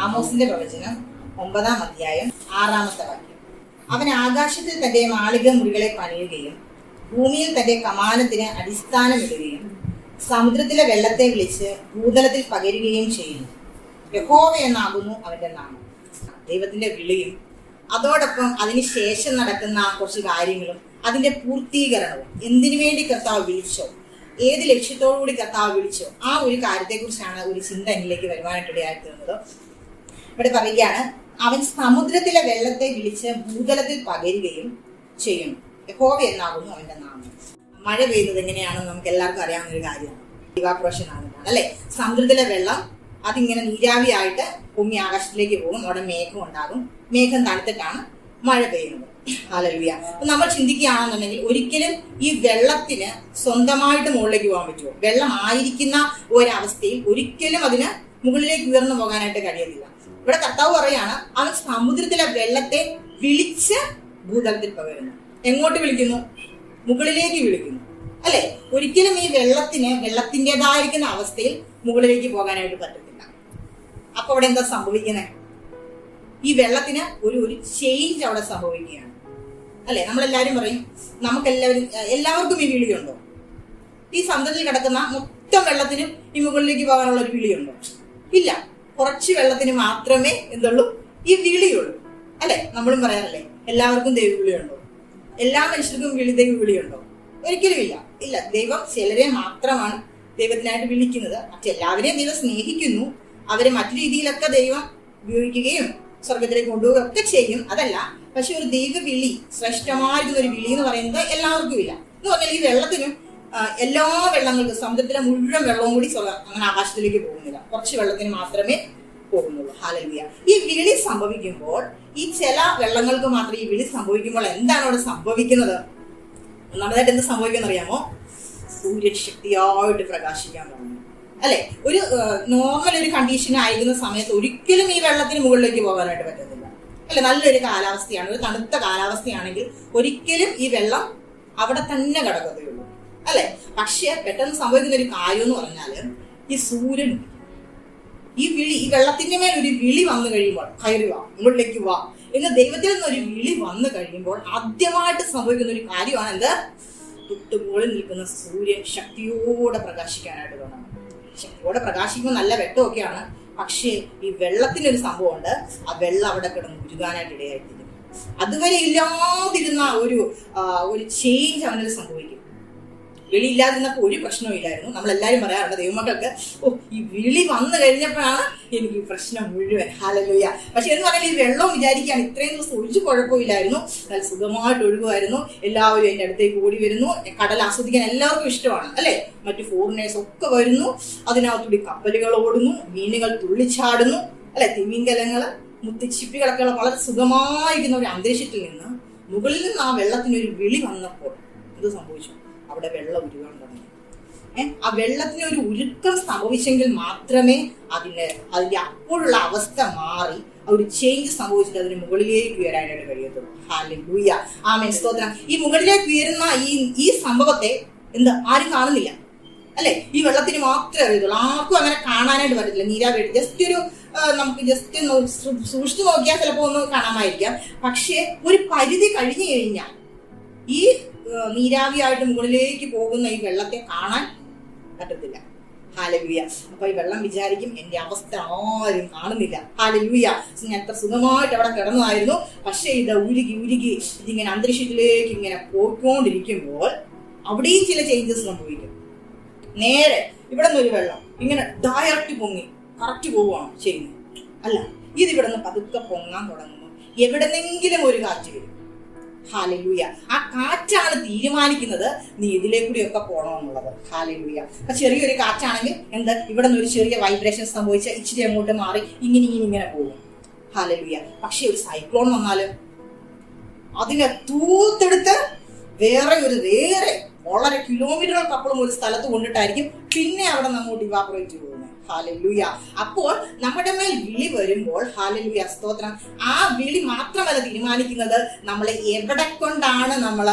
ആമോസിന്റെ പ്രവചനം 9-ാം അധ്യായം 6-ാമത്തെ വാക്യം. അവൻ ആകാശത്തിൽ തന്റെ മാളിക മുറികളെ പണിയുകയും ഭൂമിയിൽ തന്റെ കമാനത്തിന് അടിസ്ഥാനമിടുകയും സമുദ്രത്തിലെ വെള്ളത്തെ വിളിച്ച് ഭൂതലത്തിൽ പകരുകയും ചെയ്യുന്നു. യഹോവ എന്നാകുന്നു അവന്റെ നാമം. ദൈവത്തിന്റെ വിളിയും അതോടൊപ്പം അതിന് ശേഷം നടക്കുന്ന കുറച്ച് കാര്യങ്ങളും അതിന്റെ പൂർത്തീകരണവും, എന്തിനു വേണ്ടി കർത്താവ് വിളിച്ചോ, ഏത് ലക്ഷ്യത്തോടുകൂടി കർത്താവ് വിളിച്ചോ, ആ ഒരു കാര്യത്തെക്കുറിച്ചാണ് ഒരു ചിന്ത എന്നിലേക്ക് വരുവാനായിട്ടിടയായിത്തീർന്നത്. ഇവിടെ പറയുകയാണ്, അവൻ സമുദ്രത്തിലെ വെള്ളത്തെ വിളിച്ച് ഭൂതലത്തിൽ പകരുകയും ചെയ്യുന്നു. യഹോവ എന്നാകുന്നു അവന്റെ നാമം. മഴ പെയ്യുന്നത് എങ്ങനെയാണെന്ന് നമുക്ക് എല്ലാവർക്കും അറിയാവുന്ന ഒരു കാര്യമാണ്. ഇവാപ്രേഷൻ ആകുന്നതാണ് അല്ലെ. സമുദ്രത്തിലെ വെള്ളം അതിങ്ങനെ നീരാവിയായിട്ട് ഭൂമി ആകാശത്തിലേക്ക് പോകും. അവിടെ മേഘം ഉണ്ടാകും. മേഘം തണുത്തിട്ടാണ് മഴ പെയ്യുന്നത്. ഹല്ലേലൂയ. അപ്പൊ നമ്മൾ ചിന്തിക്കുകയാണെന്നുണ്ടെങ്കിൽ ഒരിക്കലും ഈ വെള്ളത്തിന് സ്വന്തമായിട്ട് മുകളിലേക്ക് പോകാൻ പറ്റുമോ? വെള്ളം ആയിരിക്കുന്ന ഒരവസ്ഥയിൽ ഒരിക്കലും അതിന് മുകളിലേക്ക് ഉയർന്നു പോകാനായിട്ട് കഴിയത്തില്ല. ഇവിടെ കർത്താവ് പറയാണ്, അവൻ സമുദ്രത്തിലെ വെള്ളത്തെ വിളിച്ച് ഭൂതലത്തിൽ പകരുന്നു. എങ്ങോട്ട് വിളിക്കുന്നു? മുകളിലേക്ക് വിളിക്കുന്നു അല്ലെ. ഒരിക്കലും ഈ വെള്ളത്തിൻ്റെതായിരിക്കുന്ന അവസ്ഥയിൽ മുകളിലേക്ക് പോകാനായിട്ട് പറ്റത്തില്ല. അപ്പൊ അവിടെ എന്താ സംഭവിക്കുന്നത്? ഈ വെള്ളത്തിന് ഒരു ചേഞ്ച് അവിടെ സംഭവിക്കുകയാണ് അല്ലെ. നമ്മളെല്ലാവരും പറയും, എല്ലാവർക്കും ഈ വിളിയുണ്ടോ? ഈ സമുദ്രത്തിൽ കിടക്കുന്ന മൊത്തം വെള്ളത്തിനും ഈ മുകളിലേക്ക് പോകാനുള്ള ഒരു വിളിയുണ്ടോ? ഇല്ല. കുറച്ച് വെള്ളത്തിന് മാത്രമേ എന്തുള്ളൂ? ഈ വിളിയുള്ളൂ അല്ലെ. നമ്മളും പറയാറില്ലേ, എല്ലാവർക്കും ദൈവവിളിയുണ്ടോ? എല്ലാ മനുഷ്യർക്കും ദൈവവിളിയുണ്ടോ? ഒരിക്കലും ഇല്ല. ഇല്ല. ദൈവം ചിലരെ മാത്രമാണ് ദൈവത്തിനായിട്ട് വിളിക്കുന്നത്. മറ്റെല്ലാവരെയും ദൈവം സ്നേഹിക്കുന്നു. അവരെ മറ്റു രീതിയിലൊക്കെ ദൈവം ഉപയോഗിക്കുകയും സ്വർഗത്തിലേക്ക് കൊണ്ടുപോവുകയും ഒക്കെ ചെയ്യും. അതല്ല, പക്ഷെ ഒരു ദൈവവിളി, ശ്രേഷ്ഠമായിരിക്കുന്ന ഒരു വിളി എന്ന് പറയുന്നത് എല്ലാവർക്കും ഇല്ല. എന്ന് പറഞ്ഞാൽ ഈ വെള്ളത്തിനും എല്ലാ വെള്ളങ്ങൾക്കും, സമുദ്രത്തിലെ മുഴുവൻ വെള്ളവും കൂടി അങ്ങനെ ആകാശത്തിലേക്ക് പോകുന്നില്ല. കുറച്ച് വെള്ളത്തിന് മാത്രമേ പോകുന്നുള്ളൂ. ഹല്ലേലൂയ. ഈ വിളി സംഭവിക്കുമ്പോൾ, ഈ ചില വെള്ളങ്ങൾക്ക് മാത്രം ഈ വിളി സംഭവിക്കുമ്പോൾ എന്താണ് അവിടെ സംഭവിക്കുന്നത്? ഒന്നാമതായിട്ട് എന്ത് സംഭവിക്കുമെന്ന് അറിയാമോ? സൂര്യൻ ശക്തിയായിട്ട് പ്രകാശിക്കാൻ തുടങ്ങും അല്ലെ. ഒരു നോർമൽ ഒരു കണ്ടീഷൻ ആയിരിക്കുന്ന സമയത്ത് ഒരിക്കലും ഈ വെള്ളത്തിന് മുകളിലേക്ക് പോകാനായിട്ട് പറ്റത്തില്ല അല്ലെ. നല്ലൊരു കാലാവസ്ഥയാണ്, ഒരു തണുത്ത കാലാവസ്ഥയാണെങ്കിൽ ഒരിക്കലും ഈ വെള്ളം അവിടെ തന്നെ കിടക്കത്തുള്ളൂ അല്ലെ. പക്ഷെ പെട്ടെന്ന് സംഭവിക്കുന്ന ഒരു കാര്യം എന്ന് പറഞ്ഞാല്, ഈ സൂര്യൻ ഈ വെള്ളത്തിന്റെ മേൽ ഒരു വിളി വന്നു കഴിയുമ്പോൾ, കയറി വാ, മുകളിലേക്ക് വാ എന്ന് ദൈവത്തിൽ നിന്നൊരു വിളി വന്നു കഴിയുമ്പോൾ ആദ്യമായിട്ട് സംഭവിക്കുന്ന ഒരു കാര്യമാണ് എന്ത്? തൊട്ടുമുകളിൽ നിൽക്കുന്ന സൂര്യൻ ശക്തിയോടെ പ്രകാശിക്കാനായിട്ട് തുടങ്ങും. ശക്തിയോടെ പ്രകാശിക്കുമ്പോൾ നല്ല വെട്ടമൊക്കെയാണ്. പക്ഷേ ഈ വെള്ളത്തിനൊരു സംഭവമുണ്ട്. ആ വെള്ളം അവിടെ കിടന്ന് ഉരുകാനായിട്ട് ഇടയായിത്തീരും. അതുവരെ ഇല്ലാതിരുന്ന ഒരു ചേഞ്ച് അവനത് സംഭവിക്കും. വിളി ഇല്ലാതിരുന്നപ്പോൾ ഒരു പ്രശ്നവും ഇല്ലായിരുന്നു. നമ്മളെല്ലാവരും പറയാറുണ്ട്, ദൈവമക്കൾക്ക് ഈ വിളി വന്നു കഴിഞ്ഞപ്പോഴാണ് എനിക്ക് ഈ പ്രശ്നം മുഴുവൻ. ഹല്ലേലൂയ. പക്ഷെ എന്ന് പറഞ്ഞാൽ ഈ വെള്ളം വിചാരിക്കുകയാണ്, ഇത്രയും ദിവസം ഒരു കുഴപ്പമില്ലായിരുന്നു, നല്ല സുഖമായിട്ട് ഒഴുകുമായിരുന്നു, എല്ലാവരും എൻ്റെ അടുത്തേക്ക് ഓടി വരുന്നു, കടൽ ആസ്വദിക്കാൻ എല്ലാവർക്കും ഇഷ്ടമാണ് അല്ലെ. മറ്റു ഫോറിനേഴ്സ് ഒക്കെ വരുന്നു, അതിനകത്തൂടി കപ്പലുകൾ ഓടുന്നു, മീനുകൾ തുള്ളിച്ചാടുന്നു അല്ലെ, തിമിംഗലങ്ങള്, മുത്തുച്ചിപ്പികളൊക്കെ വളരെ സുഖമായിരിക്കുന്ന ഒരു അന്തരീക്ഷത്തിൽ നിന്ന് മുകളിൽ നിന്ന് ആ വെള്ളത്തിനൊരു വിളി വന്നപ്പോൾ എന്ത് സംഭവിച്ചു? അവിടെ വെള്ളം ഉരുകാൻ തുടങ്ങി. ആ വെള്ളത്തിന് ഒരു ഉരുക്കം സംഭവിച്ചെങ്കിൽ മാത്രമേ അതിന്റെ അപ്പോഴുള്ള അവസ്ഥ മാറി ഒരു ചേഞ്ച് സംഭവിച്ചിട്ട് അതിന് മുകളിലേക്ക് ഉയരാനായിട്ട് കഴിയത്തുള്ളൂ. ഹല്ലേലൂയ. ആമേൻ. സ്തോത്രം. ഈ മുകളിലേക്ക് ഉയരുന്ന ഈ സംഭവത്തെ ആരും കാണുന്നില്ല അല്ലെ. ഈ വെള്ളത്തിന് മാത്രമേ അറിയത്തുള്ളൂ. ആർക്കും അങ്ങനെ കാണാനായിട്ട് പറ്റത്തില്ല. നീരാവേണ്ടി നമുക്ക് സൂക്ഷിച്ചു നോക്കിയാൽ ചിലപ്പോൾ ഒന്ന് കാണാമായിരിക്കാം. പക്ഷെ ഒരു പരിധി കഴിഞ്ഞു കഴിഞ്ഞാൽ ഈ നീരാവിയായിട്ട് മുകളിലേക്ക് പോകുന്ന ഈ വെള്ളത്തെ കാണാൻ പറ്റത്തില്ല. ഹല്ലേലൂയ. അപ്പൊ ഈ വെള്ളം വിചാരിക്കും, എന്റെ അവസ്ഥ ആരും കാണുന്നില്ല. ഹല്ലേലൂയ. ഞാൻ എത്ര സുഖമായിട്ട് അവിടെ കിടന്നതായിരുന്നു. പക്ഷെ ഇത് ഉരുകി ഇതിങ്ങനെ അന്തരീക്ഷത്തിലേക്ക് ഇങ്ങനെ പോയിക്കൊണ്ടിരിക്കുമ്പോൾ അവിടെയും ചില ചേഞ്ചസ് സംഭവിക്കും. നേരെ ഇവിടെ നിന്നൊരു വെള്ളം ഇങ്ങനെ ഡയറക്റ്റ് പൊങ്ങി കറക്റ്റ് പോവുകയാണ് ചെയ്യുന്നത്. അല്ല, ഇതിവിടെ നിന്ന് പതുക്കെ പൊങ്ങാൻ തുടങ്ങുന്നു. എവിടെന്നെങ്കിലും ഒരു കാറ്റ് വരും. ഹല്ലേലൂയ. ആ കാറ്റാണ് തീരുമാനിക്കുന്നത് നീ ഇതിലേക്കൂടിയൊക്കെ പോകണമെന്നുള്ളത്. ഹല്ലേലൂയ. അപ്പൊ ചെറിയൊരു കാറ്റാണെങ്കിൽ ഇവിടെ നിന്ന് ഒരു ചെറിയ വൈബ്രേഷൻ സംഭവിച്ച ഇച്ചിരി അങ്ങോട്ട് മാറി ഇങ്ങനെ പോകും. ഹല്ലേലൂയ. പക്ഷെ ഒരു സൈക്ലോൺ വന്നാല് അതിനെ തൂത്തെടുത്ത് വേറെ വളരെ കിലോമീറ്ററുകൾക്കപ്പുറം ഒരു സ്ഥലത്ത് കൊണ്ടിട്ടായിരിക്കും പിന്നെ അവിടെ നമ്മോട്ട് ഇവാപറേറ്റ് പോകുന്നത്. ഹല്ലേലൂയ. അപ്പോൾ നമ്മുടെ മേൽ വിളി വരുമ്പോൾ, ഹല്ലേലൂയ, സ്തോത്രം, ആ വിളി മാത്രമല്ല തീരുമാനിക്കുന്നത് നമ്മളെ എവിടെ കൊണ്ടാണ് നമ്മൾ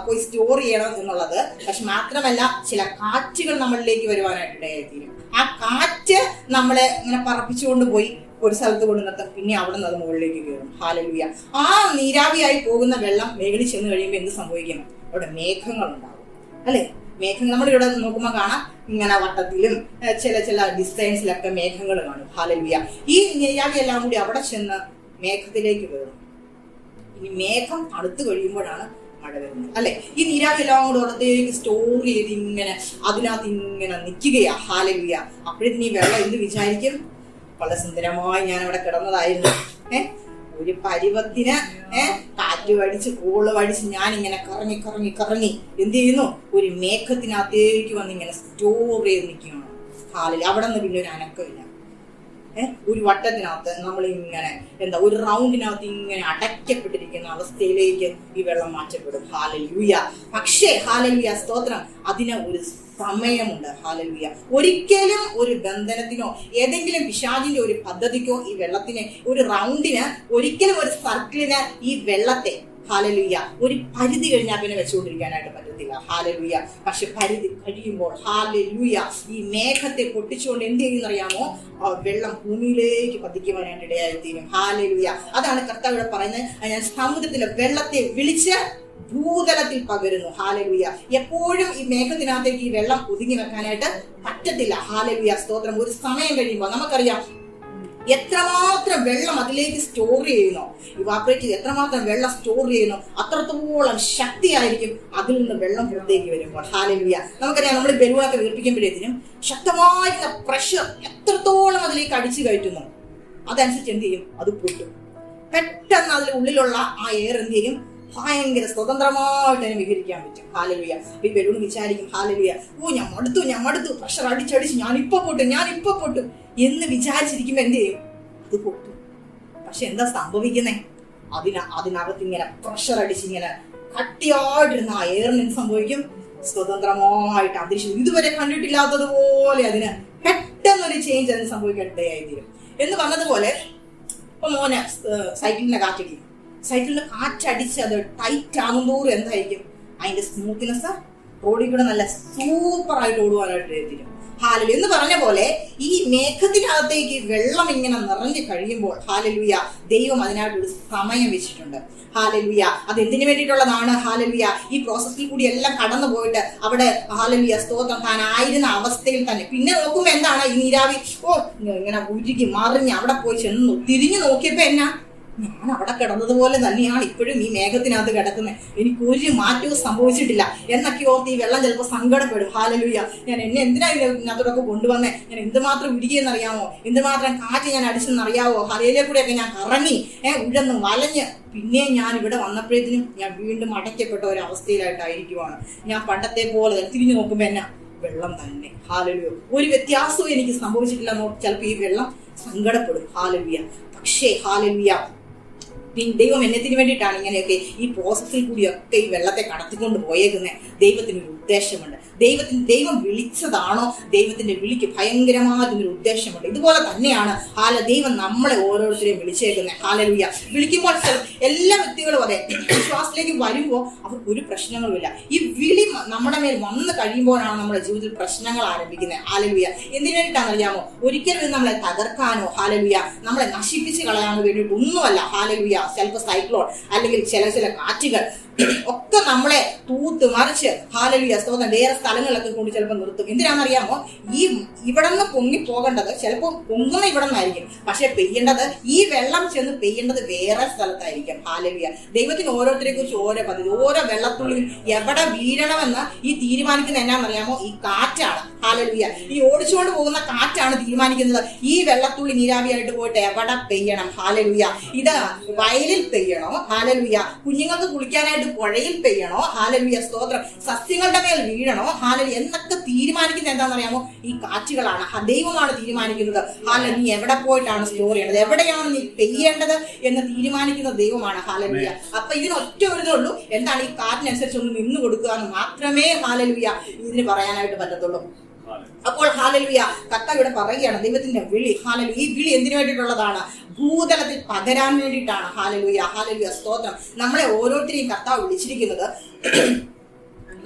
പോയി സ്റ്റോർ ചെയ്യണം എന്നുള്ളത്. പക്ഷെ മാത്രമല്ല ചില കാറ്റുകൾ നമ്മളിലേക്ക് വരുവാനായിട്ട് ഇടയായിത്തീരും. ആ കാറ്റ് നമ്മളെ ഇങ്ങനെ പറപ്പിച്ചുകൊണ്ട് പോയി ഒരു സ്ഥലത്ത് കൊണ്ട് നിർത്താം, പിന്നെ അവിടെ നിന്ന് അത് മുകളിലേക്ക് കയറും. ഹല്ലേലൂയ. ആ നീരാവിയായി പോകുന്ന വെള്ളം മേളിൽ ചെന്ന് കഴിയുമ്പോൾ എന്ത് സംഭവിക്കും? അവിടെ മേഘങ്ങൾ ഉണ്ടാവും, അല്ലെ? മേഘങ്ങൾ നമ്മളിവിടെ നോക്കുമ്പോൾ കാണാം, ഇങ്ങനെ വട്ടത്തിലും ചില ഡിസൈൻസിലൊക്കെ മേഘങ്ങൾ കാണും. ഹല്ലേലൂയ. ഈ നീരാവി എല്ലാം കൂടി അവിടെ ചെന്ന് മേഘത്തിലേക്ക് കയറും. ഇനി മേഘം അടുത്ത് കഴിയുമ്പോഴാണ് മഴ വരുന്നത്, അല്ലെ? ഈ നീരാവി എല്ലാം കൂടെ അവിടത്തേക്ക് സ്റ്റോർ ചെയ്ത് ഇങ്ങനെ അതിനകത്ത് ഇങ്ങനെ നിൽക്കുകയാ. ഹല്ലേലൂയ. അപ്പോഴത്തേന് ഈ വെള്ളം എന്ത് വിചാരിക്കും? വളരെ സുന്ദരമായി ഞാൻ അവിടെ കിടന്നതായിരുന്നു, ഒരു പരുവത്തിന് കാറ്റ് വടിച്ച് കോള് വടിച്ച് ഞാൻ ഇങ്ങനെ കറങ്ങി കറങ്ങി കറങ്ങി എന്ത് ചെയ്യുന്നു? ഒരു മേഘത്തിനകത്തേക്ക് വന്ന് ഇങ്ങനെ സ്റ്റോർ ചെയ്ത് നിൽക്കുകയാണ്. ഹാലിൽ അവിടെ നിന്ന് പിന്നെ ഒരു അനക്കമില്ല. ഒരു വട്ടത്തിനകത്ത് നമ്മൾ ഇങ്ങനെ ഒരു റൗണ്ടിനകത്ത് ഇങ്ങനെ അടയ്ക്കപ്പെട്ടിരിക്കുന്ന അവസ്ഥയിലേക്ക് ഈ വെള്ളം മാറ്റപ്പെടും. ഹല്ലേലൂയ. പക്ഷേ ഹല്ലേലൂയ, സ്തോത്രം, അതിന് ഒരു സമയമുണ്ട്. ഹല്ലേലൂയ. ഒരിക്കലും ഒരു ബന്ധനത്തിനോ ഏതെങ്കിലും പിശാചിന്റെ ഒരു പദ്ധതിക്കോ ഈ വെള്ളത്തിന്, ഒരു റൗണ്ടിന്, ഒരിക്കലും ഒരു സർക്കിളിന് ഈ വെള്ളത്തെ ഹല്ലേലൂയ ഒരു പരിധി കഴിഞ്ഞാൽ പിന്നെ വെച്ചുകൊണ്ടിരിക്കാനായിട്ട് പറ്റത്തില്ല. ഹല്ലേലൂയ. പക്ഷെ പരിധി കഴിയുമ്പോൾ ഹല്ലേലൂയ ഈ മേഘത്തെ പൊട്ടിച്ചുകൊണ്ട് എന്ത് ചെയ്യുന്നറിയാമോ? വെള്ളം ഭൂമിയിലേക്ക് പതിക്കുവാനായിട്ട് ഇടയായിത്തീരും. ഹല്ലേലൂയ. അതാണ് കർത്താവ് ഇവിടെ പറയുന്നത്, ഞാൻ സമുദ്രത്തിലെ വെള്ളത്തെ വിളിച്ച് ഭൂതലത്തിൽ പകരുന്നു. ഹല്ലേലൂയ. എപ്പോഴും ഈ മേഘത്തിനകത്തേക്ക് ഈ വെള്ളം ഒതുങ്ങി വെക്കാനായിട്ട് പറ്റത്തില്ല. ഹല്ലേലൂയ, സ്തോത്രം. ഒരു സമയം കഴിയുമ്പോൾ നമുക്കറിയാം എത്രമാത്രം വെള്ളം അതിലേക്ക് സ്റ്റോർ ചെയ്യുന്നു, ഇവാപറേറ്റ് ചെയ്ത് എത്രമാത്രം വെള്ളം സ്റ്റോർ ചെയ്യുന്നു, അത്രത്തോളം ശക്തിയായിരിക്കും അതിൽ നിന്ന് വെള്ളം പുറത്തേക്ക് വരുമ്പോൾ. ഹല്ലേലൂയ. നമുക്കറിയാം, നമ്മൾ ബലൂണൊക്കെ വീർപ്പിക്കുമ്പോഴേക്കും ശക്തമായിട്ടുള്ള പ്രഷർ എത്രത്തോളം അതിലേക്ക് അടിച്ചു കയറ്റുന്നു, അതനുസരിച്ച് എന്ത് ചെയ്യും? അത് പൊട്ടും. പെട്ടെന്ന് അതിൽ ഉള്ളിലുള്ള ആ എയർ എന്ത് ചെയ്യും? ഭയങ്കര സ്വതന്ത്രമായിട്ട് അതിനെ വിഹരിക്കാൻ പറ്റും. ഹല്ലേലൂയ. ഈ ബലൂൺ വിചാരിക്കും, ഹല്ലേലൂയ, ഞാൻ മടുത്തു, പ്രഷർ അടിച്ചടിച്ച് ഞാനിപ്പോ പൊട്ടും എന്ന് വിചാരിച്ചിരിക്കുമ്പോ എന്ത് ചെയ്യും? അത് പൊട്ടും. പക്ഷെ എന്താ സംഭവിക്കുന്നേ? അതിനകത്ത് ഇങ്ങനെ പ്രഷർ അടിച്ചിങ്ങനെ കട്ടിയായിട്ടിരുന്ന ആ എയറിന് എന്ത് സംഭവിക്കും? സ്വതന്ത്രമായിട്ട് അന്തരീക്ഷം ഇതുവരെ കണ്ടിട്ടില്ലാത്തതുപോലെ അതിന് പെട്ടെന്നൊരു ചേഞ്ച് അതിന് സംഭവിക്കാൻ ഇടയായിത്തീരും. എന്ന് പറഞ്ഞതുപോലെ ഇപ്പൊ മോനെ സൈക്കിളിന്റെ കാറ്റടിക്കും, സൈക്കിളിന് കാറ്റടിച്ച് അത് ടൈറ്റ് ആകുമ്പോഴും എന്തായിരിക്കും? അതിന്റെ സ്മൂത്ത്നെസ് റോഡിൽ കൂടെ നല്ല സൂപ്പറായിട്ട് ഓടുവാനായിട്ട് എത്തിക്കും. ഹല്ലേലൂയ. എന്ന് പറഞ്ഞ പോലെ ഈ മേഘത്തിനകത്തേക്ക് വെള്ളം ഇങ്ങനെ നിറഞ്ഞു കഴിയുമ്പോൾ ഹല്ലേലൂയ ദൈവം അതിനായിട്ടൊരു സമയം വെച്ചിട്ടുണ്ട്. ഹല്ലേലൂയ. അത് എന്തിനു വേണ്ടിയിട്ടുള്ളതാണ്? ഹല്ലേലൂയ. ഈ പ്രോസസ്സിൽ കൂടി എല്ലാം കടന്നു പോയിട്ട് അവിടെ ഹല്ലേലൂയ, സ്തോത്രം, താനായിരുന്ന അവസ്ഥയിൽ തന്നെ പിന്നെ നോക്കുമ്പോ എന്താണ്? ഈ നീരാവി ഇങ്ങനെ ഉരുകി മറിഞ്ഞ് അവിടെ പോയി ചെന്നു തിരിഞ്ഞു നോക്കിയപ്പോ എന്നാ? ഞാൻ അവിടെ കിടന്നതുപോലെ തന്നെയാണ് ഇപ്പോഴും ഈ മേഘത്തിനകത്ത് കിടക്കുന്നത്, എനിക്ക് ഒരു മാറ്റവും സംഭവിച്ചിട്ടില്ല എന്നൊക്കെ ഓർത്ത് ഈ വെള്ളം ചിലപ്പോൾ സങ്കടപ്പെടും. ഹല്ലേലൂയ. ഞാൻ എന്നെ എന്തിനാ ഇതിനകത്തോടൊക്കെ കൊണ്ടുവന്നേ? ഞാൻ എന്തുമാത്രം ഉരുകിയെന്നറിയാമോ? എന്തുമാത്രം കാറ്റ് ഞാൻ അടിച്ചെന്നറിയാവോ? ഹല്ലേലൂയ കൂടെയൊക്കെ ഞാൻ കറങ്ങി ഉഴന്ന് വലഞ്ഞ് പിന്നെ ഞാൻ ഇവിടെ വന്നപ്പോഴത്തേനും ഞാൻ വീണ്ടും അടയ്ക്കപ്പെട്ട ഒരു അവസ്ഥയിലായിട്ടായിരിക്കുവാണ്. ഞാൻ പണ്ടത്തെ പോലെ തിരിഞ്ഞു നോക്കുമ്പോ എന്നാ? വെള്ളം തന്നെ. ഹല്ലേലൂയ. ഒരു വ്യത്യാസവും എനിക്ക് സംഭവിച്ചിട്ടില്ല എന്നോ ചിലപ്പോൾ ഈ വെള്ളം സങ്കടപ്പെടും. ഹല്ലേലൂയ. പക്ഷേ ഹല്ലേലൂയ ദൈവം എന്നത്തിന് വേണ്ടിയിട്ടാണ് ഇങ്ങനെയൊക്കെ ഈ പ്രോസസ്സിൽ കൂടിയൊക്കെ ഈ വെള്ളത്തെ കടത്തിക്കൊണ്ട് പോയേക്കുന്നത്? ദൈവത്തിനൊരു ഉദ്ദേശമുണ്ട്. ദൈവം വിളിച്ചതാണോ? ദൈവത്തിന്റെ വിളിക്ക് ഭയങ്കരമായിട്ടൊരു ഉദ്ദേശമുണ്ട്. ഇതുപോലെ തന്നെയാണ് ദൈവം നമ്മളെ ഓരോരുത്തരെയും വിളിച്ചേക്കുന്നത്. ഹല്ലേലൂയ. വിളിക്കുമ്പോൾ എല്ലാ വ്യക്തികളും അതെ വിശ്വാസത്തിലേക്ക് വരുമ്പോൾ അവർക്ക് ഒരു പ്രശ്നങ്ങളുമില്ല. ഈ വിളി നമ്മുടെ മേൽ വന്നു കഴിയുമ്പോഴാണ് നമ്മുടെ ജീവിതത്തിൽ പ്രശ്നങ്ങൾ ആരംഭിക്കുന്നത്. ഹല്ലേലൂയ. എന്തിനു വേണ്ടിയിട്ടാണെന്നറിയാമോ? ഒരിക്കലും നമ്മളെ തകർക്കാനോ ഹല്ലേലൂയ നമ്മളെ നശിപ്പിച്ച് കളയാനോ വേണ്ടിയിട്ട് ഒന്നുമല്ല. ഹല്ലേലൂയ. ചിലപ്പോൾ സൈക്ലോൺ അല്ലെങ്കിൽ ചില കാറ്റുകൾ ഒക്കെ നമ്മളെ തൂത്ത് മറിച്ച് ഹല്ലേലൂയ, സ്തോത്രം, വേറെ സ്ഥലങ്ങളിലൊക്കെ കൊണ്ട് ചിലപ്പോൾ നിർത്തും. എന്തിനാണെന്നറിയാമോ? ഇവിടെ നിന്ന് പൊങ്ങി പോകേണ്ടത് ചിലപ്പോൾ പൊങ്ങുന്ന ഇവിടെ നിന്നായിരിക്കും, പക്ഷെ പെയ്യേണ്ടത് ഈ വെള്ളം ചെന്ന് പെയ്യേണ്ടത് വേറെ സ്ഥലത്തായിരിക്കും. ഹല്ലേലൂയ. ദൈവത്തിന് ഓരോരുത്തരെ കുറിച്ച് ഓരോ പദ്ധതി, ഓരോ വെള്ളത്തുള്ളിൽ എവിടെ വീഴണമെന്ന് ഈ തീരുമാനിക്കുന്ന എന്നാണെന്നറിയാമോ? ഈ കാറ്റാണ്. ഹല്ലേലൂയ. ഈ ഓടിച്ചുകൊണ്ട് പോകുന്ന കാറ്റാണ് തീരുമാനിക്കുന്നത് ഈ വെള്ളത്തുള്ളി നീരാവിയായിട്ട് പോയിട്ട് എവിടെ പെയ്യണം. ഹല്ലേലൂയ. ഇത് വയലിൽ പെയ്യണോ? ഹല്ലേലൂയ. കുഞ്ഞുങ്ങൾക്ക് കുളിക്കാനായിട്ട് പുഴയിൽ പെയ്യണോ? ഹല്ലേലൂയ, സ്തോത്രം. സസ്യങ്ങളുടെ മേൽ വീഴണോ? ഹല്ലേലൂയ. എന്നൊക്കെ തീരുമാനിക്കുന്നത് എന്താണെന്നറിയാമോ? ഈ കാറ്റുകളാണ്. ദൈവമാണ് തീരുമാനിക്കുന്നത്. ഹല്ലേലൂയ. നീ എവിടെ പോയിട്ടാണ് സ്റ്റോർ ചെയ്യേണ്ടത്, എവിടെയാണ് നീ പെയ്യേണ്ടത് എന്ന് തീരുമാനിക്കുന്ന ദൈവമാണ്. ഹല്ലേലൂയ. അപ്പൊ ഇതിനൊറ്റ ഒരു ഇതേ ഉള്ളൂ, എന്താണ്? ഈ കാറ്റിനനുസരിച്ച് ഒന്ന് നിന്ന് കൊടുക്കുക എന്ന് മാത്രമേ ഹല്ലേലൂയ ഇതിന് പറയാനായിട്ട് പറ്റത്തുള്ളൂ. അപ്പോൾ ഹല്ലേലൂയ കർത്താവ് ഇവിടെ പറയുകയാണ് ദൈവത്തിന്റെ വിളി. ഹല്ലേലൂയ. ഈ വിളി എന്തിനു വേണ്ടിയിട്ടുള്ളതാണ്? ഭൂതലത്തിൽ പകരാൻ വേണ്ടിയിട്ടാണ്. ഹല്ലേലൂയ. ഹല്ലേലൂയ, സ്തോത്രം. നമ്മളെ ഓരോരുത്തരെയും കർത്താവ് വിളിച്ചിരിക്കുന്നത്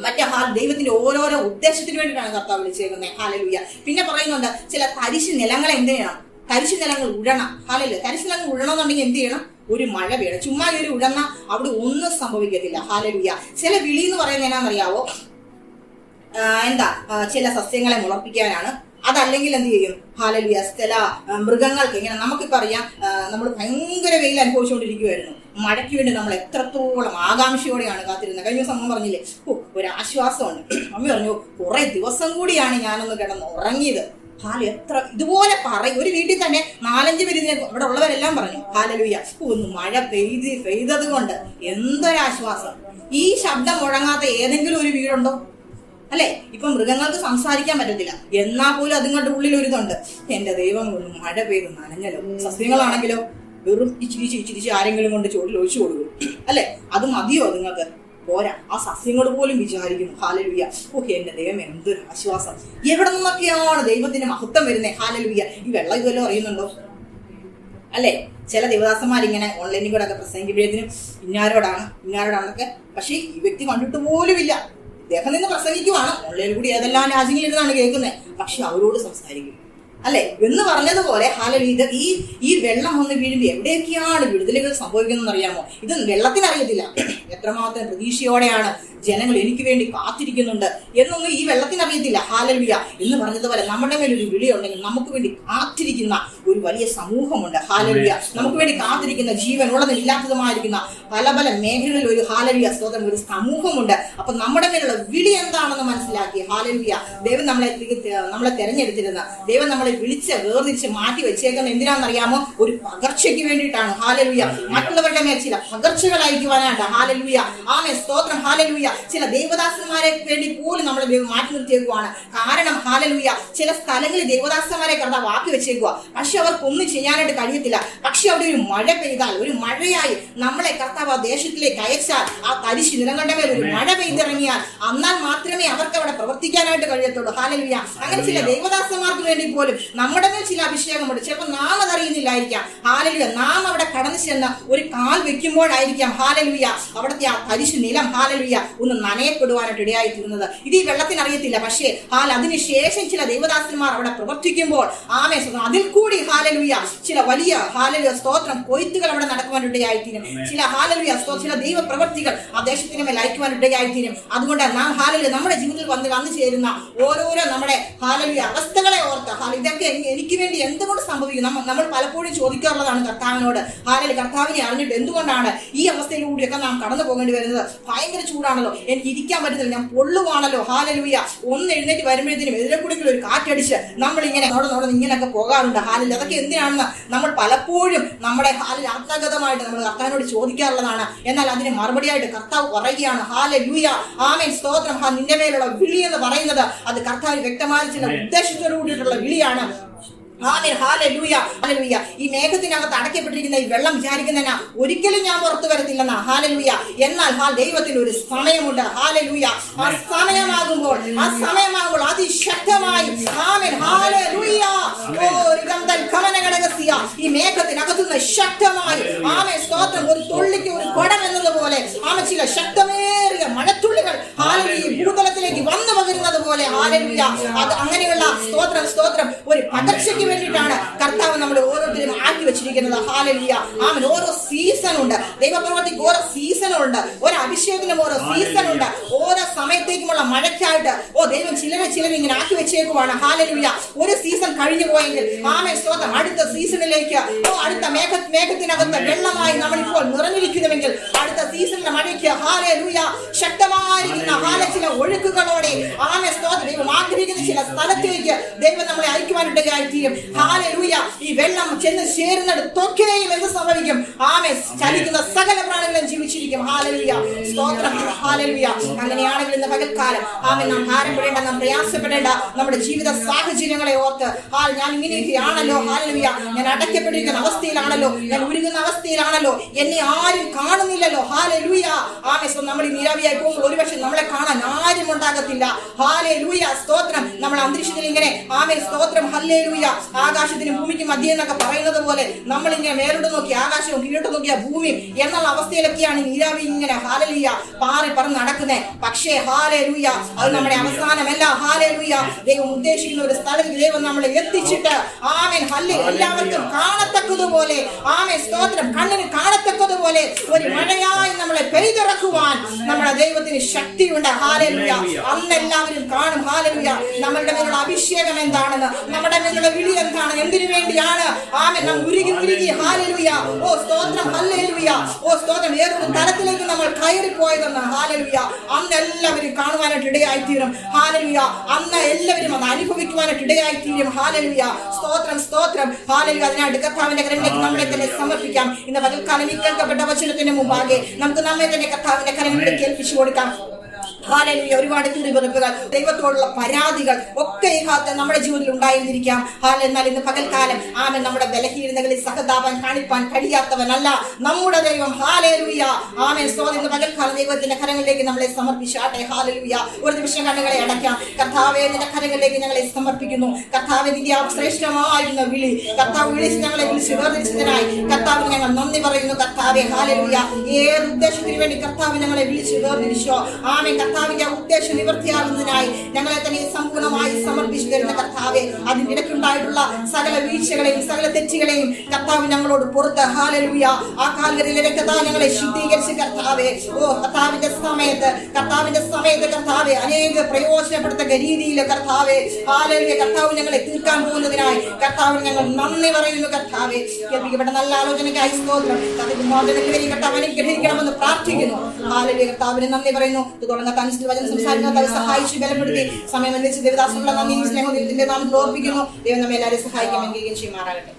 മറ്റേ ദൈവത്തിന്റെ ഓരോരോ ഉദ്ദേശത്തിന് വേണ്ടിയിട്ടാണ് കർത്താവ് വിളിച്ചേക്കുന്നത്. ഹല്ലേലൂയ. പിന്നെ പറയുന്നുണ്ട് ചില തരിശ് നിലങ്ങളെ എന്ത് ചെയ്യണം? തരിശ് നിലങ്ങൾ ഉഴണം. ഹല്ലേലൂയ. തരിശ് നിലങ്ങൾ ഉഴണമെന്നുണ്ടെങ്കിൽ എന്ത് ചെയ്യണം? ഒരു മഴ വേണം. ചുമ്മാ ഒരു ഉഴന്ന അവിടെ ഒന്നും സംഭവിക്കത്തില്ല. ഹല്ലേലൂയ. ചില വിളി എന്ന് പറയുന്നത് എന്നാണെന്നറിയാവോ? ചില സസ്യങ്ങളെ മുളപ്പിക്കാനാണ്. അതല്ലെങ്കിൽ എന്ത് ചെയ്യും? ഹല്ലേലൂയ. ചില മൃഗങ്ങൾക്ക് ഇങ്ങനെ നമുക്കിപ്പോ അറിയാം, നമ്മൾ ഭയങ്കര വെയിൽ അനുഭവിച്ചുകൊണ്ടിരിക്കുവായിരുന്നു. മഴയ്ക്ക് വേണ്ടി നമ്മൾ എത്രത്തോളം ആകാംക്ഷയോടെയാണ് കാത്തിരുന്നത്. കഴിഞ്ഞ ദിവസം അമ്മ പറഞ്ഞില്ലേ, ഒരു ആശ്വാസമുണ്ട്. അമ്മ പറഞ്ഞു, കുറെ ദിവസം കൂടിയാണ് ഞാനൊന്ന് കിടന്ന് ഉറങ്ങിയത്. എത്ര ഇതുപോലെ പറയും. ഒരു വീട്ടിൽ തന്നെ 4-5 പേര് ഇവിടെ ഉള്ളവരെല്ലാം പറഞ്ഞു ഹല്ലേലൂയ, ഒന്ന് മഴ പെയ്തത് കൊണ്ട് എന്തൊരാശ്വാസം. ഈ ശബ്ദം മുഴങ്ങാത്ത ഏതെങ്കിലും ഒരു വീടുണ്ടോ? അല്ലെ? ഇപ്പൊ മൃഗങ്ങൾക്ക് സംസാരിക്കാൻ പറ്റത്തില്ല, എന്നാ പോലും അതുങ്ങളുടെ ഉള്ളിൽ ഒരിതുണ്ട്, എന്റെ ദൈവം കൊണ്ട് മഴ പെയ്ത് നനഞ്ഞല്ലോ. സസ്യങ്ങളാണെങ്കിലോ വെറും ഇച്ചിരിച്ച് ആരെങ്കിലും കൊണ്ട് ചോട്ടിൽ ഒഴിച്ചു കൊടുക്കും. അല്ലെ? അത് മതിയോ അതുങ്ങൾക്ക്? പോരാ. ആ സസ്യങ്ങൾ പോലും വിചാരിക്കുന്നു ഹല്ലേലൂയ, എന്റെ ദൈവം എന്തൊരു ആശ്വാസം. എവിടെ നിന്നൊക്കെയാണ് ദൈവത്തിന്റെ മഹത്വം വരുന്നത്? ഹല്ലേലൂയ. ഈ വെള്ളം ഇതുവല്ലോ അറിയുന്നുണ്ടോ? അല്ലെ? ചില ദേവദാസന്മാരിങ്ങനെ ഓൺലൈനിൽ കൂടെ ഒക്കെ പ്രസംഗിക്കുമ്പോഴത്തേനും ഇന്നാരോടാണെന്നൊക്കെ, പക്ഷെ ഈ വ്യക്തി കണ്ടിട്ട് പോലുമില്ല. ഇദ്ദേഹം നിന്ന് പ്രസംഗിക്കുവാണ്, ഓൺലൈനിൽ കൂടി ഏതെല്ലാം രാജ്യങ്ങളിൽ ഇരുന്നാണ് കേൾക്കുന്നത്, പക്ഷെ അവരോട് സംസാരിക്കും. അല്ലെ? എന്ന് പറഞ്ഞതുപോലെ ഹല്ലേലൂയ. ഈ വെള്ളം വന്ന് വീഴുമ്പോൾ എവിടെയൊക്കെയാണ് വിടുതലുകൾ സംഭവിക്കുന്നതെന്ന് അറിയാമോ? ഇത് വെള്ളത്തിനറിയത്തില്ല എത്രമാത്രം പ്രതീക്ഷയോടെയാണ് ജനങ്ങൾ എനിക്ക് വേണ്ടി കാത്തിരിക്കുന്നുണ്ട് എന്നൊന്നും ഈ വെള്ളത്തിനറിയത്തില്ല. ഹല്ലേലൂയ. എന്ന് പറഞ്ഞതുപോലെ നമ്മുടെ മേലൊരു വിളിയുണ്ടെങ്കിൽ നമുക്ക് വേണ്ടി കാത്തിരിക്കുന്ന ഒരു വലിയ സമൂഹമുണ്ട്. ഹല്ലേലൂയ. നമുക്ക് വേണ്ടി കാത്തിരിക്കുന്ന ജീവൻ ഉള്ളതും ഇല്ലാത്തതുമായിരിക്കുന്ന പല പല മേഖലകളിൽ ഒരു ഹല്ലേലൂയ സ്തോത്രം ഒരു സമൂഹമുണ്ട്. അപ്പൊ നമ്മുടെ മേലുള്ള വിളി എന്താണെന്ന് മനസ്സിലാക്കി ഹല്ലേലൂയ. ദൈവം നമ്മളെ തെരഞ്ഞെടുത്തിരുന്ന, ദൈവം നമ്മളെ വിളിച്ച് വേർതിരിച്ച് മാറ്റി വെച്ചേക്കുന്ന എന്തിനാണെന്നറിയാമോ? ഒരു പകർച്ചയ്ക്ക് വേണ്ടിയിട്ടാണ്. ഹല്ലേലൂയ. മറ്റുള്ളവരുടെ മേൽ ചില പകർച്ചകൾ അയക്കുവാനാണ്. ഹല്ലേലൂയ. ആമേൻ. സ്തോത്രം. ഹല്ലേലൂയ. ചില ദേവദാസന്മാരെ വേണ്ടി പോലും നമ്മൾ മാറ്റി നിർത്തിയേക്കുവാണ്. കാരണം ഹല്ലേലൂയ, ചില സ്ഥലങ്ങളിൽ ദേവദാസന്മാരെ കർത്താവ് വാക്കി വെച്ചേക്കുക, പക്ഷെ അവർക്കൊന്നും ചെയ്യാനായിട്ട് കഴിയത്തില്ല. പക്ഷെ അവിടെ ഒരു മഴ പെയ്താൽ, ഒരു മഴയായി നമ്മളെ കർത്താവ് ആ ദേശത്തിലേക്ക് അയച്ചാൽ, ആ തരിശ് നിലങ്ങളുടെ മേൽ ഒരു മഴ പെയ്തിറങ്ങിയാൽ, എന്നാൽ മാത്രമേ അവർക്ക് അവിടെ പ്രവർത്തിക്കാനായിട്ട് കഴിയത്തുള്ളൂ. ഹല്ലേലൂയ. അങ്ങനെ ചില ദേവദാസന്മാർക്ക് വേണ്ടി പോലും നമ്മുടെ മേൽ ചില അഭിഷേകമുണ്ട്. ചിലപ്പോൾ നാം അതറിയുന്നില്ലായിരിക്കാം. ഹല്ലേലൂയ. നാം അവിടെ കടന്നു ചെന്ന് ഒരു കാൽ വെക്കുമ്പോഴായിരിക്കാം ഹല്ലേലൂയ അവിടുത്തെ ആ തരിശ് നിലം ഹല്ലേലൂയ ഒന്ന് നനയപ്പെടുവാനായിട്ട് ഇടയായിത്തീരുന്നത്. ഇത് ഈ വെള്ളത്തിനറിയത്തില്ല, പക്ഷേ അതിനുശേഷം ചില ദൈവദാസന്മാർ അവിടെ പ്രവർത്തിക്കുമ്പോൾ ആമേ അതിൽ കൂടി ഹല്ലേലൂയ ചില വലിയ ഹല്ലേലൂയ സ്തോത്രം കൊയ്ത്തുകൾ അവിടെ നടക്കുവാനായിട്ട് ഇടയായിത്തീരും. ചില ഹല്ലേലൂയ ചില ദൈവ പ്രവർത്തികൾ ആ ദേശത്തിന് മേൽ അയക്കുവാനായിട്ട് ഇടയായിത്തീരും. അതുകൊണ്ട് നാം ഹല്ലേലൂയ നമ്മുടെ ജീവിതത്തിൽ വന്നു ചേരുന്ന ഓരോരോ നമ്മുടെ ഹല്ലേലൂയ അവസ്ഥകളെ ഓർത്ത് ഇതൊക്കെ എനിക്ക് വേണ്ടി എന്തുകൊണ്ട് സംഭവിക്കും? നമ്മൾ പലപ്പോഴും ചോദിക്കാറുള്ളതാണ് കർത്താവിനോട്. ഹല്ലേലൂയ. കർത്താവിനെ അറിഞ്ഞിട്ട് എന്തുകൊണ്ടാണ് ഈ അവസ്ഥയിലൂടെയൊക്കെ നാം കടന്നു പോകേണ്ടി വരുന്നത്? ഭയങ്കര ചൂടാണല്ലോ, എനിക്ക് ഇരിക്കാൻ പറ്റുന്നില്ല, ഞാൻ പൊള്ളുവാണല്ലോ. ഹല്ലേലൂയ. ഒന്ന് എഴുന്നേറ്റ് വരുമ്പോഴത്തേനും എതിരെക്കുടിക്കുള്ള ഒരു കാറ്റടിച്ച് നമ്മൾ ഇങ്ങനെ ഇങ്ങനെയൊക്കെ പോകാറുണ്ട്. ഹല്ലേലൂയ. അതൊക്കെ എന്തിനാണെന്ന് നമ്മൾ പലപ്പോഴും നമ്മുടെ ആത്മഗതമായിട്ട് നമ്മൾ കർത്താവിനോട് ചോദിക്കാറുള്ളതാണ്. എന്നാൽ അതിന് മറുപടിയായിട്ട് കർത്താവ് പറയുകയാണ് ഹല്ലേലൂയ. ആമേൻ. സ്തോത്രം. നിന്റെ മേലുള്ള വിളി എന്ന് പറയുന്നത് അത് കർത്താവ് വ്യക്തമായ ചില ഉദ്ദേശത്തോടു കൂടിയിട്ടുള്ള വിളിയാണ്. ആമേൻ. ഹല്ലേലൂയ. ഹല്ലേലൂയ. ഈ മേഘത്തിനകത്ത് അടയ്ക്കപ്പെട്ടിരിക്കുന്ന ഈ വെള്ളം വിചാരിക്കുന്നതിനാ ഒരിക്കലും ഞാൻ പുറത്തു വരത്തില്ലെന്നാ. ഹല്ലേലൂയ. എന്നാൽ ദൈവത്തിന് ഒരു സമയമുണ്ട്. ഹല്ലേലൂയ. ആ സമയമാകുമ്പോൾ അതിശക്തമായി ആമേൻ. ഹല്ലേലൂയ. ഈ മേഘത്തിനകത്തുനിന്ന് ശക്തമായി ആമേൻ. സ്തോത്രം. ഒരു തുള്ളിക്ക് ഒരു കുടം എന്നതുപോലെ ആമേൻ ചില ശക്തമേറിയ മഴത്തുള്ളികൾ ഹല്ലേലൂയ ഭൂതലത്തിലേക്ക് വന്നു പകരുന്നത് പോലെ ഹല്ലേലൂയ. അത് അങ്ങനെയുള്ള സ്തോത്രം ഒരു പകർച്ചയ്ക്ക് വേണ്ടിയിട്ടാണ് കർത്താവ് നമ്മൾ ഓരോരുത്തരും ആക്കി വെച്ചിരിക്കുന്നത്. ഹല്ലേലൂയ. ആമേൻ. ഓരോ സീസൺ ഉണ്ട്. ദൈവപ്രവൃത്തിക്ക് ഓരോ സീസണുണ്ട്. ഓരോ അഭിഷേകത്തിനും ഓരോ സീസൺ ഉണ്ട്. ഓരോ സമയത്തേക്കുമുള്ള മഴയ്ക്കായിട്ട് ദൈവം ചിലരെ ഇങ്ങനെ ആക്കി വെച്ചേക്കുവാണ്. ഹല്ലേലൂയ. ഒരു സീസൺ കഴിഞ്ഞു പോയെങ്കിൽ ആമേൻ. സ്തോത്രം. അടുത്ത സീസണിലേക്ക് അടുത്ത മേഘത്തിനകത്ത് വെള്ളമായി നമ്മളിപ്പോൾ നിറഞ്ഞിരിക്കുന്നുവെങ്കിൽ അടുത്ത സീസണിലെ മഴയ്ക്ക് ഹല്ലേലൂയ ശക്തമായിരിക്കുന്ന ചില ഒഴുക്കുകളോടെ ആമേൻ. സ്തോത്രം. ദൈവം ആഗ്രഹിക്കുന്ന ചില സ്ഥലത്തേക്ക് ദൈവം നമ്മളെ അയക്കുവാനിടയായിത്തീരും. ഹല്ലേലൂയ. ഈ വെള്ളം ചെന്ന് ചേരുന്നിടത്തൊക്കെയും എന്ത് സംഭവിക്കും? ആമേൻ. ചലിക്കുന്ന സകല പ്രാണികളും ജീവിച്ചിരിക്കും. ഹല്ലേലൂയ. സ്തോത്രം. ഹല്ലേലൂയ. അങ്ങനെയാണെങ്കിൽ ഇന്ന് പകൽക്കാലം ആമേൻ നാം ഭാരപ്പെടേണ്ട, നാം പ്രയാസപ്പെടേണ്ട നമ്മുടെ ജീവിത സാഹചര്യങ്ങളെ ഓർത്ത് ഞാൻ ഇങ്ങനെയൊക്കെയാണല്ലോ. ഹല്ലേലൂയ. ഞാൻ അടയ്ക്കപ്പെട്ടിരിക്കുന്ന അവസ്ഥയിലാണല്ലോ, ഞാൻ ഉരുകുന്ന അവസ്ഥയിലാണല്ലോ, എന്നെ ആരും കാണുന്നില്ലല്ലോ. ഹല്ലേലൂയ. ആമേൻ. നമ്മൾ ഈ നിരവിയായി പോകുമ്പോൾ ഒരുപക്ഷെ നമ്മളെ കാണാൻ ആരും ഉണ്ടാകത്തില്ല. ഹല്ലേലൂയ. സ്തോത്രം. നമ്മൾ അന്തരീക്ഷത്തിൽ ഇങ്ങനെ ആമേൻ. സ്തോത്രം. ഹല്ലേലൂയ. ആകാശത്തിനും ഭൂമിക്കും മധ്യേ എന്നൊക്കെ പറയുന്നത് പോലെ നമ്മളിങ്ങനെ മേലോട്ട് നോക്കി ആകാശവും കീഴോട്ട് നോക്കിയ ഭൂമിയും എന്നുള്ള അവസ്ഥയിലൊക്കെയാണ് നീരാവി ഇങ്ങനെ ഹാലലൂയ പാറി പറന്ന് നടക്കുന്നത്. പക്ഷേ ഹാലലൂയ അത് നമ്മുടെ അവസാനമല്ല. ഹാലലൂയ ദൈവം ഉദ്ദേശിക്കുന്ന ഒരു സ്ഥലത്ത് ദൈവം നമ്മളെ എത്തിച്ചിട്ട് ആമേൻ ഹല്ലേലൂയ എല്ലാവർക്കും കാണത്തക്കതുപോലെ ആമേൻ സ്തോത്രം കണ്ണിന് കാണത്തക്കതുപോലെ ഒരു മഴയായി നമ്മളെ പെയ്തിറക്കുവാൻ നമ്മുടെ ദൈവത്തിന് ശക്തിയുണ്ട്. ഹാലലൂയ അന്ന് എല്ലാവരും കാണും. ഹാലലൂയ നമ്മളുടെ മേലുള്ള അഭിഷേകം എന്താണെന്ന്, നമ്മുടെ മേലുള്ള വിളി എന്താണ്, എന്തിനു വേണ്ടിയാണ് ആമേൻ നാം ഉരുകി ഹാലലൂയ ഓ സ്തോത്രം ഹല്ലേലൂയ ഓ സ്തോത്രം ഏതൊരു തലത്തിലേക്ക് നമ്മൾ കയറിപ്പോയതെന്ന് ഹാലലൂയ അന്ന് എല്ലാവരും കാണുവാനായിട്ട് ഇടയായിത്തീരും. ഹാലലൂയ അന്ന് എല്ലാവരും അത് അനുഭവിക്കുവാനായിട്ട് ഇടയായിത്തീരും. ഹാലലൂയ സ്തോത്രം സ്തോത്രം ഹാലലൂയ. അതിനായിട്ട് കർത്താവിന്റെ കരങ്ങളിലേക്ക് നമ്മളെ തന്നെ സമർപ്പിക്കാം. ഇന്ന് പകൽക്കാലം ഈ കേൾക്കപ്പെട്ട വചനത്തിന് മുമ്പാകെ നമുക്ക് നമ്മെ തന്നെ കർത്താവിന്റെ കരങ്ങളിലേക്ക് ഏൽപ്പിച്ചു കൊടുക്കാം. ഹാലലൂയ ഒരുപാട് കുറിവെറുപ്പുകൾ, ദൈവത്തോടുള്ള പരാതികൾ ഒക്കെ ഈ കാലത്ത് നമ്മുടെ ജീവിതത്തിൽ ഉണ്ടായിരുന്നിരിക്കാം. എന്നാൽ ഇന്ന് പകൽക്കാലം ആമേൻ നമ്മുടെ ബലഹീനതകളിൽ സഹതാപം കാണിപ്പാൻ കഴിയാത്തവനല്ല നമ്മുടെ ദൈവം. ഹാലലൂയ ആമേൻ സ്തോത്രം. ഇന്ന് പകൽക്കാലം ദൈവത്തിന്റെ കരങ്ങളിലേക്ക് നമ്മളെ സമർപ്പിച്ചാട്ടെ. ഹാലലൂയ ഒരു നിമിഷം കണ്ണുകളെ അടയ്ക്കാം. കർത്താവേ നിന്റെ കരങ്ങളിലേക്ക് ഞങ്ങളെ സമർപ്പിക്കുന്നു. കർത്താവേ നിന്റെ ശ്രേഷ്ഠമായിരുന്ന വിളി കർത്താവ് വിളിച്ച് ഞങ്ങളെ വിളിച്ച് വേർതിരിച്ചതിനായി കർത്താവിന് ഞങ്ങൾ നന്ദി പറയുന്നു. കർത്താവേ ഹാലലൂയ ഏത് ഉദ്ദേശത്തിന് വേണ്ടി കർത്താവ് ഞങ്ങളെ വിളിച്ച് വേർതിരിച്ചോ ആമേൻ കർത്താവിന്റെ ഉദ്ദേശം നിവൃത്തിയാകുന്നതിനായി ഞങ്ങളെ തന്നെ സമ്പൂർണ്ണമായി സമർപ്പിച്ചു തരുന്ന കർത്താവെ അതിന്റെ ഇടയ്ക്കുണ്ടായിട്ടുള്ള സകല വീഴ്ചകളെയും സകല തെറ്റുകളെയും കർത്താവ് ഞങ്ങളോട് പുറത്ത് ഹാലലൂയ ആ കാൽവരിയിലെ രക്തത്താൽ ഞങ്ങളെ ശുദ്ധീകരിച്ച് കർത്താവെ ഓ കർത്താവിന്റെ സമയത്ത് കർത്താവെ അനേക പ്രയോജനപ്പെടുത്തക്ക രീതിയിൽ കർത്താവെ ഹാലലൂയ കർത്താവ് ഞങ്ങളെ തീർക്കാൻ പോകുന്നതിനായി കർത്താവിന് ഞങ്ങൾ നന്ദി പറയുന്നു. കർത്താവെ കേൾപ്പിക്കപ്പെട്ട നല്ല ആലോചനയ്ക്കായി സ്തോത്രം. കർത്താവ് അനുഗ്രഹിക്കണമെന്ന് പ്രാർത്ഥിക്കുന്നു. ഹാലലൂയ കർത്താവിന് നന്ദി പറയുന്നു. തുടർന്ന് വചനം സംസാരിക്കുന്നത് സഹായിച്ചു ബലപ്പെടുത്തി സമയം അനുവദിച്ച് ദേവദാസനുള്ള നന്ദിയും സ്നേഹവും ദൈവത്തിന്റെ നാമത്തിൽ ഓർപ്പിക്കുന്നു. ദൈവം നമ്മെ എല്ലാവരെയും സഹായിക്കാൻ ചെയ്യുമാറാകട്ടെ.